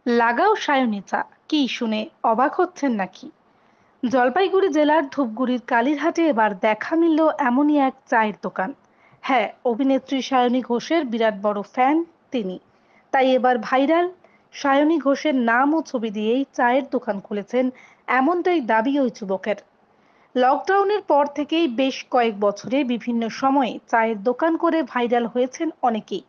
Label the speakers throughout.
Speaker 1: লাগাও সায়নী চা কি শুনে অবাক হচ্ছেন নাকি? জলপাইগুড়ি জেলার ধূপগুড়ির কালীরহাটে এবার দেখা মিলল এমনই এক চায়ের দোকান। হ্যাঁ, অভিনেত্রী সায়নী ঘোষের বিরাট বড় ফ্যান তিনি। তাই এবার ভাইরাল সায়নী ঘোষের নাম ও ছবি দিয়েই চায়ের দোকান খুলেছেন, এমনটাই দাবি ওই যুবকের। লকডাউনের পর থেকেই বেশ কয়েক বছরে বিভিন্ন সময়ে চায়ের দোকান করে ভাইরাল হয়েছেন অনেকেই।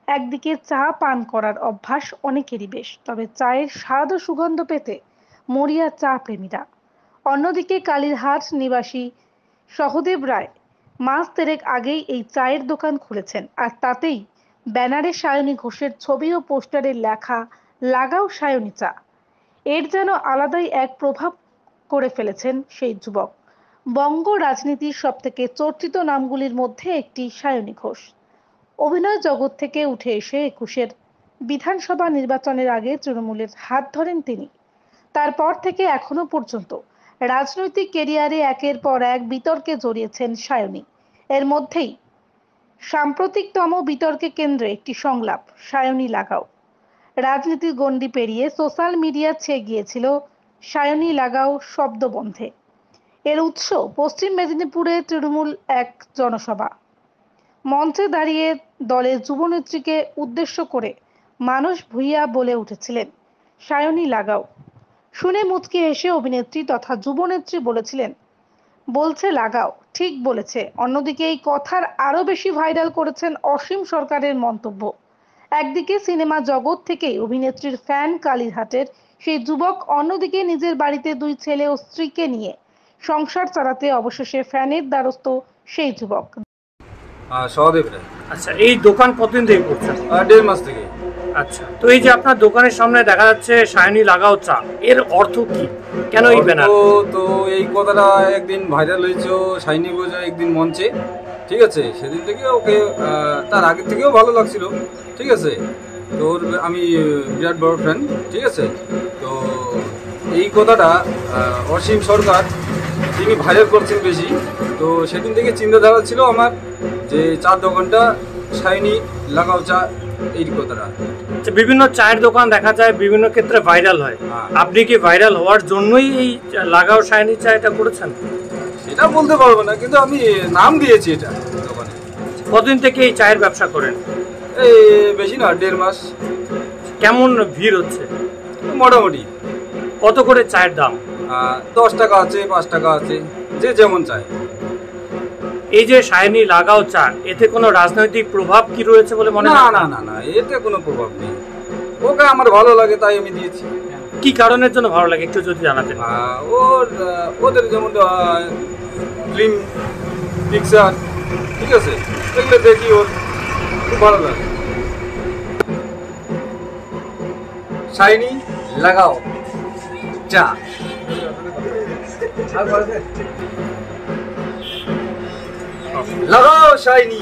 Speaker 1: একদিকে চা পান করার অভ্যাস অনেকেরই বেশ, তবে চায়ের স্বাদ ও সুগন্ধ পেতে মরিয়া চা প্রেমীরা। অন্যদিকে কালীরহাট নিবাসী সহদেব রায় মাস দেড়েক আগেই এই চায়ের দোকান খুলেছেন, আর তাতেই ব্যানারে সায়নী ঘোষের ছবি ও পোস্টারে লেখা লাগাও সায়নী চা। এর যেন আলাদাই এক প্রভাব করে ফেলেছেন সেই যুবক। বঙ্গ রাজনীতির সবথেকে চর্চিত নামগুলির মধ্যে একটি সায়নী ঘোষ। অভিনয় জগৎ থেকে উঠে এসে ২১-এর বিধানসভা নির্বাচনের আগে তৃণমূলের হাত ধরেন তিনি। তারপর থেকে এখনো পর্যন্ত রাজনৈতিক কেরিয়ারে একের পর এক বিতর্কে জড়িয়েছেন সায়নী। এর মধ্যেই সাম্প্রতিকতম বিতর্কে কেন্দ্রে একটি সংলাপ সায়নী লাগাও। রাজনীতির গণ্ডি পেরিয়ে সোশ্যাল মিডিয়া ছেয়ে গিয়েছিল সায়নী লাগাও শব্দবন্ধে। এর উৎস পশ্চিম মেদিনীপুরে তৃণমূল এক জনসভা। মঞ্চে দাঁড়িয়ে দলের যুবনেত্রীকে উদ্দেশ্য করে মানস ভূঁইয়া বলে উঠেছিলেন, সায়নী লাগাও। শুনে মুচকি হেসে অভিনেত্রী তথা যুবনেত্রী বলেছিলেন, বলছে লাগাও, ঠিক বলেছে। অন্যদিকে এই কথার আরো বেশি ভাইরাল করেছেন অসীম সরকারের মন্তব্য। একদিকে সিনেমা জগৎ থেকেই অভিনেত্রীর ফ্যান কালীরহাটের সেই যুবক, অন্যদিকে নিজের বাড়িতে ২ ছেলে ও স্ত্রীকে নিয়ে সংসার চালাতে অবশেষে ফ্যানের দ্বারস্থ সেই যুবক।
Speaker 2: সহদেব রায়।
Speaker 3: আচ্ছা, এই দোকান কতদিন থেকে করছেন?
Speaker 2: ১.৫ মাস থেকে।
Speaker 3: আচ্ছা, তো এই যে আপনার দোকানের সামনে দেখা যাচ্ছে সায়নী লাগাও চা, এর অর্থ কি? কেন এই ব্যানার?
Speaker 2: তো এই কথাটা একদিন ভাইরাল হয়েছে সায়নী ঘোষ একদিন মঞ্চে, ঠিক আছে। সেদিন থেকে ওকে তার আগের থেকেও ভালো লাগছিল, ঠিক আছে। তো ওর আমি বিরাট বড় ফ্যান, ঠিক আছে। তো এই কথাটা অসীম সরকার তিনি ভাইরাল করছেন বেশি। তো সেদিন থেকে চিন্তাধারা ছিল আমার যে চার দোকানটা সায়নী লাগাও চা, এই কথাটা।
Speaker 3: বিভিন্ন চায়ের দোকান দেখা যায় বিভিন্ন ক্ষেত্রে ভাইরাল হয়, আপনি কি ভাইরাল হওয়ার জন্যই এই লাগাও সায়নী চা এটা করেছেন?
Speaker 2: সেটা বলতে পারবো না, কিন্তু আমি নাম দিয়েছি এটা দোকানে।
Speaker 3: কতদিন থেকে এই চায়ের ব্যবসা করেন?
Speaker 2: এই বেশি না, ১.৫ মাস।
Speaker 3: কেমন ভিড় হচ্ছে?
Speaker 2: মোটামুটি।
Speaker 3: কত করে চায়ের দাম?
Speaker 2: ১০ টাকা আছে, ৫ টাকা আছে, যে যেমন চায়।
Speaker 3: এই যে সায়নী লাগাও চা, এতে কোনো রাজনৈতিক প্রভাব কি রয়েছে বলে মনে হয়?
Speaker 2: না না না, এতে কোনো প্রভাব নেই। ওকে আমার ভালো লাগে তাই আমি দিয়েছি।
Speaker 3: কি কারণের জন্য ভালো লাগে একটু যদি জানাতেন।
Speaker 2: ওদের যেমন ফিল্ম পিকচার, ঠিক আছে, এগুলো দেখি ওর খুব ভালো লাগে। সায়নী লাগাও চা। লাগাও সায়নী।